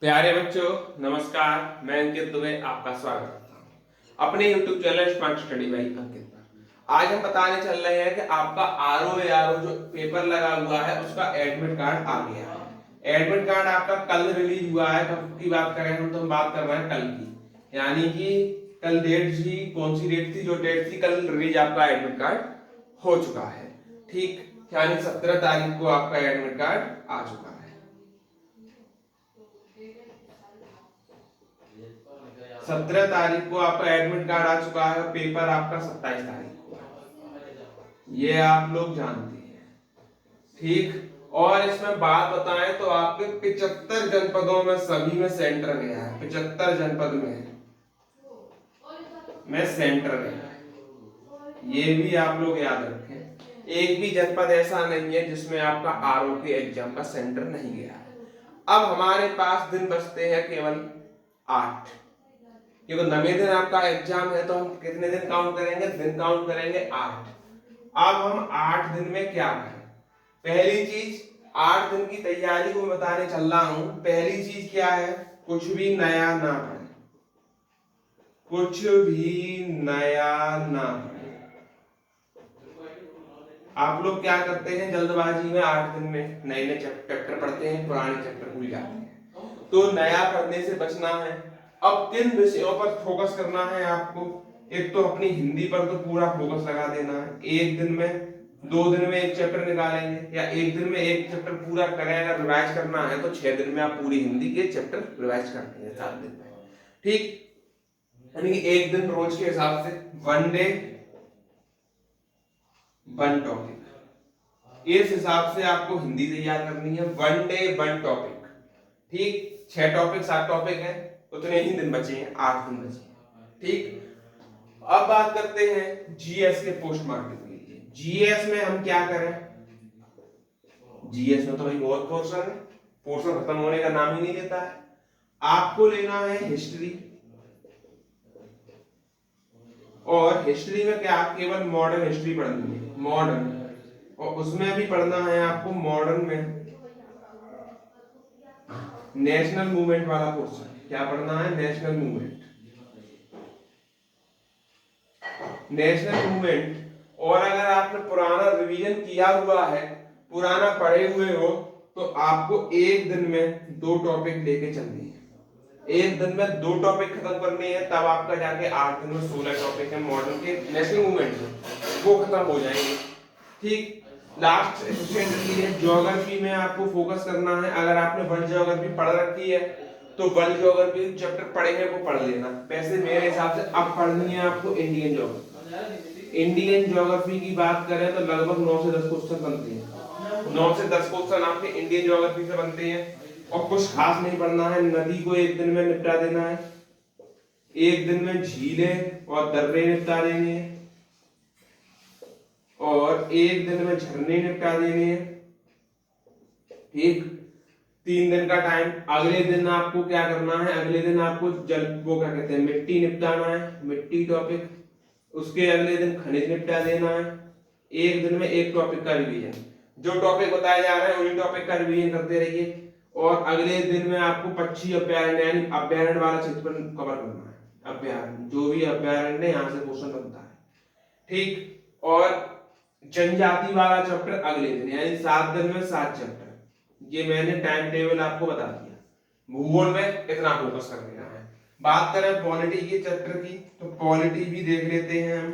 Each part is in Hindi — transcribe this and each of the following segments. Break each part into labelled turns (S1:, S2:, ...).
S1: प्यारे बच्चों, नमस्कार। मैं अंकित दुबे आपका स्वागत करता हूँ अपने YouTube channel smart study by Ankit पर। आज हम बताने चल रहे हैं कि आपका आरओ जो पेपर लगा हुआ है उसका एडमिट कार्ड आ गया है। एडमिट कार्ड आपका कल रिलीज हुआ है। कब की बात करें हम, तो हम बात कर रहे हैं कल की, यानी कि कल डेट थी। कौन सी डेट थी? जो डेट थी कल रिलीज आपका एडमिट कार्ड हो चुका है। ठीक, यानी 17 तारीख को आपका एडमिट कार्ड आ चुका है। 17 तारीख को आपका एडमिट कार्ड आ चुका है। पेपर आपका 27 तारीख को है, ये आप लोग जानते हैं। ठीक, और इसमें बात बताएं तो आपके 75 जनपदों में सभी में सेंटर गया है। 75 जनपद में सेंटर गया है, ये भी आप लोग याद रखें। एक भी जनपद ऐसा नहीं है जिसमें आपका आरओ के एग्जाम का सेंटर नहीं गया है। अब हमारे पास दिन बचते हैं केवल 8, क्योंकि 9वें दिन आपका एग्जाम है, तो हम कितने दिन काउंट करेंगे? दिन काउंट करेंगे 8। अब हम 8 दिन में क्या करें? पहली चीज, 8 दिन की तैयारी को बताने चल रहा हूं। पहली चीज क्या है? कुछ भी नया ना पढ़े, कुछ भी नया ना पढ़े। आप लोग क्या करते हैं? जल्दबाजी में 8 दिन में नए नए चैप्टर पढ़ते हैं, पुराने चैप्टर भूल जाते हैं। तो नया पढ़ने से बचना है। अब किन विषयों पर फोकस करना है आपको? एक तो अपनी हिंदी पर तो पूरा फोकस लगा देना है। एक दिन में, 2 दिन में एक चैप्टर निकालेंगे, या एक दिन में एक चैप्टर पूरा करें। अगर रिवाइज करना है तो 6 दिन में आप पूरी हिंदी के चैप्टर रिवाइज करते हैं, 7 दिन में। ठीक, यानी कि एक दिन रोज के हिसाब से, 1 डे 1 टॉपिक। इस हिसाब से आपको हिंदी तैयार करनी है। 1 डे 1 टॉपिक। ठीक, 6 टॉपिक 7 टॉपिक है, उतने ही दिन बचे हैं, 8 दिन बचे हैं। ठीक, अब बात करते हैं जीएस के पोस्टमार्टम के लिए। जीएस में हम क्या करें? जीएस में तो भाई बहुत पोर्शन है, पोर्शन खत्म होने का नाम ही नहीं लेता है। आपको लेना है हिस्ट्री, और हिस्ट्री में क्या? केवल मॉडर्न हिस्ट्री पढ़नी है, मॉडर्न। और उसमें भी पढ़ना है आपको मॉडर्न में नेशनल मूवमेंट वाला पोर्शन। क्या पढ़ना है? National movement, national movement. और अगर आपने पुराना रिवीजन किया हुआ है, पुराना पढ़े हुए हो, तो आपको एक दिन में 2 टॉपिक लेके चलने हैं। एक दिन में 2 टॉपिक खत्म करने हैं, तब आपका जाके 8 दिन में 16 टॉपिक है मॉडर्न के नेशनल मूवमेंट में, वो खत्म हो जाएंगे। ठीक, लास्ट स्टैंडर्ड की है ज्योग्राफी में आपको फोकस करना है। अगर आपने वर्ल्ड ज्योग्राफी पढ़ रखी है तो वर्ल्ड ज्योग्राफी चैप्टर पढ़े हैं वो पढ़ लेना। वैसे मेरे हिसाब से अब पढ़नी है आपको इंडियन ज्योग्राफी। इंडियन ज्योग्राफी की बात करें तो लगभग 9 से 10 क्वेश्चन बनते हैं। 9 से 10 क्वेश्चन आपके इंडियन ज्योग्राफी से बनते हैं, और कुछ खास नहीं पढ़ना है। नदी को एक दिन में निपटा देना है, एक दिन में झीलें और दर्रे निपटा देने हैं, और एक दिन में झरने निपटा देने हैं। ठीक, 3 दिन का टाइम। अगले दिन आपको क्या करना है? अगले दिन आपको जल, वो क्या कहते हैं, मिट्टी निपटाना है, मिट्टी टॉपिक। उसके अगले दिन खनिज निपटा देना है। एक दिन में एक टॉपिक का रिवीजन, जो टॉपिक बताया जा रहा है उन्हीं टॉपिक का रिवीजन करते रहिए। और अगले दिन में आपको पक्षी अभ्यारण्य यानी अभ्यारण्य वाला क्षेत्र कवर करना है। अभ्यारण्य, जो भी अभ्यारण्य, यहाँ से क्वेश्चन बनता है। ठीक, और जनजाति वाला चैप्टर अगले दिन, यानी 7 दिन में 7 चैप्टर। ये मैंने टाइम टेबल आपको बता दिया। भूगोल में इतना फोकस कर देना है। बात करें पॉलिटी के चैप्टर की, तो पॉलिटी भी देख लेते हैं हम।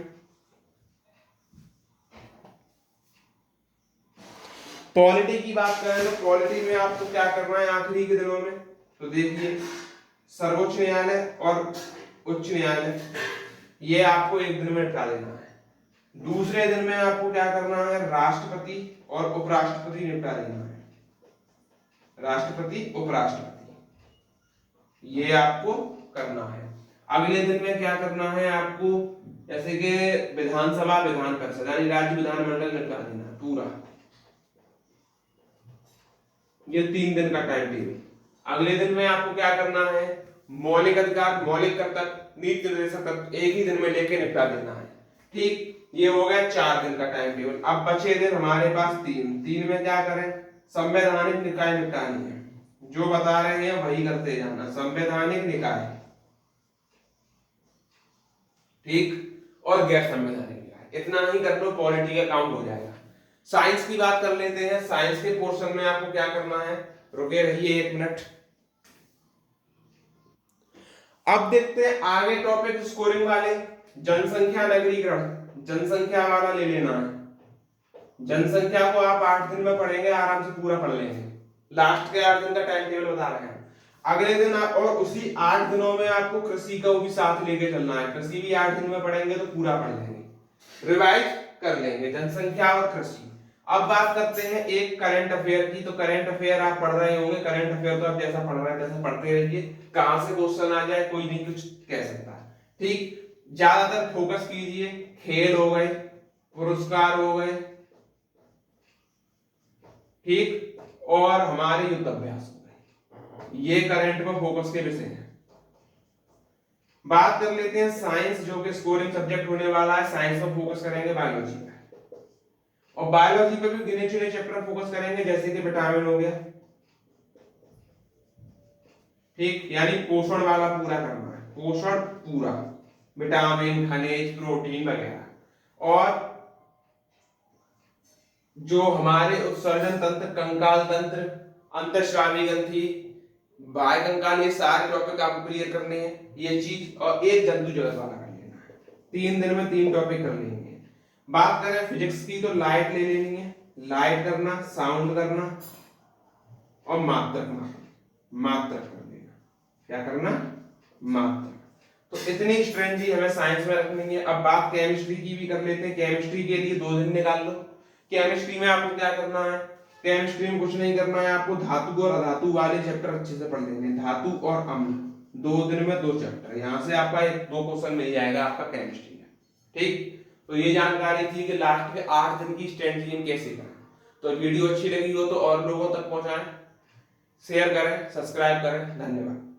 S1: पॉलिटी की बात करें तो पॉलिटी में आपको क्या करना है आखिरी के दिनों में? तो देखिए, सर्वोच्च न्यायालय और उच्च न्यायालय, ये आपको एक दिन में निपटा देना है। दूसरे दिन में आपको क्या करना है? राष्ट्रपति और उपराष्ट्रपति निपटा देना है। राष्ट्रपति उपराष्ट्रपति, ये आपको करना है। अगले दिन में क्या करना है आपको? जैसे कि विधानसभा विधान परिषद यानी राज्य विधानमंडल निपटा देना है पूरा। ये 3 दिन का टाइम टेबल। अगले दिन में आपको क्या करना है? मौलिक अधिकार, मौलिक कर्तव्य, नीति निर्देशक तत्व एक ही दिन में लेके निपटा देना है। ठीक, ये हो गया 4 दिन का टाइम टेबल। अब बचे दिन हमारे पास 3 में क्या करें? संवैधानिक निकाय निपटानी है, जो बता रहे हैं वही करते जाना। संवैधानिक निकाय, ठीक, और गैर संवैधानिक निकाय, इतना ही कर लो, पॉलिटी का काउंट हो जाएगा। साइंस की बात कर लेते हैं। साइंस के पोर्शन में आपको क्या करना है, रुके रहिए 1 मिनट। अब देखते हैं आगे टॉपिक स्कोरिंग वाले, जनसंख्या नगरीकरण, जनसंख्या वाला ले लेना है। जनसंख्या को आप 8 दिन में पढ़ेंगे, आराम से पूरा पढ़ लेंगे। लास्ट के 8 दिन का टाइम टेबल बता रहे हैं। अगले दिन और उसी 8 दिनों में आपको कृषि का भी साथ लेके चलना है। कृषि भी 8 दिन में पढ़ेंगे तो पूरा पढ़ लेंगे, रिवाइज कर लेंगे, जनसंख्या और कृषि। अब बात करते हैं एक करंट अफेयर की। तो करंट अफेयर आप पढ़ रहे होंगे, करंट अफेयर तो आप जैसा पढ़ रहे हैं तैसा पढ़ते रहिए, कहां से क्वेश्चन आ जाए कोई नहीं कुछ कह सकता, ठीक। ज्यादातर फोकस कीजिए, खेल हो गए, पुरस्कार हो गए, ठीक, और हमारे युद्ध अभ्यास हो गए, ये करंट में फोकस के विषय हैं। बात कर लेते हैं साइंस, जो कि स्कोरिंग सब्जेक्ट होने वाला है। साइंस में फोकस करेंगे बायोलॉजी पे, और बायोलॉजी पे भी गिने चुने चैप्टर फोकस करेंगे, जैसे कि विटामिन हो गया, ठीक, यानी पोषण वाला पूरा करना है, पोषण पूरा, विटामिन, खनिज, प्रोटीन वगैरह। और जो हमारे उत्सर्जन तंत्र, कंकाल तंत्र, अंतःस्रावी ग्रंथि, बाह्य कंकाल, ये सारे टॉपिक आपको क्लियर करने हैं, ये चीज। और एक जंतु जगत वाला कर लेना है। 3 दिन में 3 टॉपिक कर लेंगे। बात करें फिजिक्स की तो लाइट ले लेनी है, लाइट करना, साउंड करना, और मात्रक कर देना। क्या करना, मात्रक। तो इतनी स्ट्रेंथ हमें साइंस में रखनी है। अब बात केमिस्ट्री की भी कर लेते हैं। केमिस्ट्री के लिए 2 दिन निकाल लो। केमिस्ट्री में आपको क्या करना है, केमिस्ट्री में कुछ नहीं करना है, आपको धातु और अधातु वाले चैप्टर अच्छे से पढ़ लेने, धातु और अम्ल। 2 दिन में 2 चैप्टर, यहां से आपका 1-2 क्वेश्चन मिल जाएगा आपका केमिस्ट्री में, ठीक। तो ये जानकारी थी कि लास्ट के 8 दिन की स्ट्रेंथ कैसे करें। तो वीडियो अच्छी लगी हो तो और लोगों तक पहुंचाएं, शेयर करें, सब्सक्राइब करें। धन्यवाद।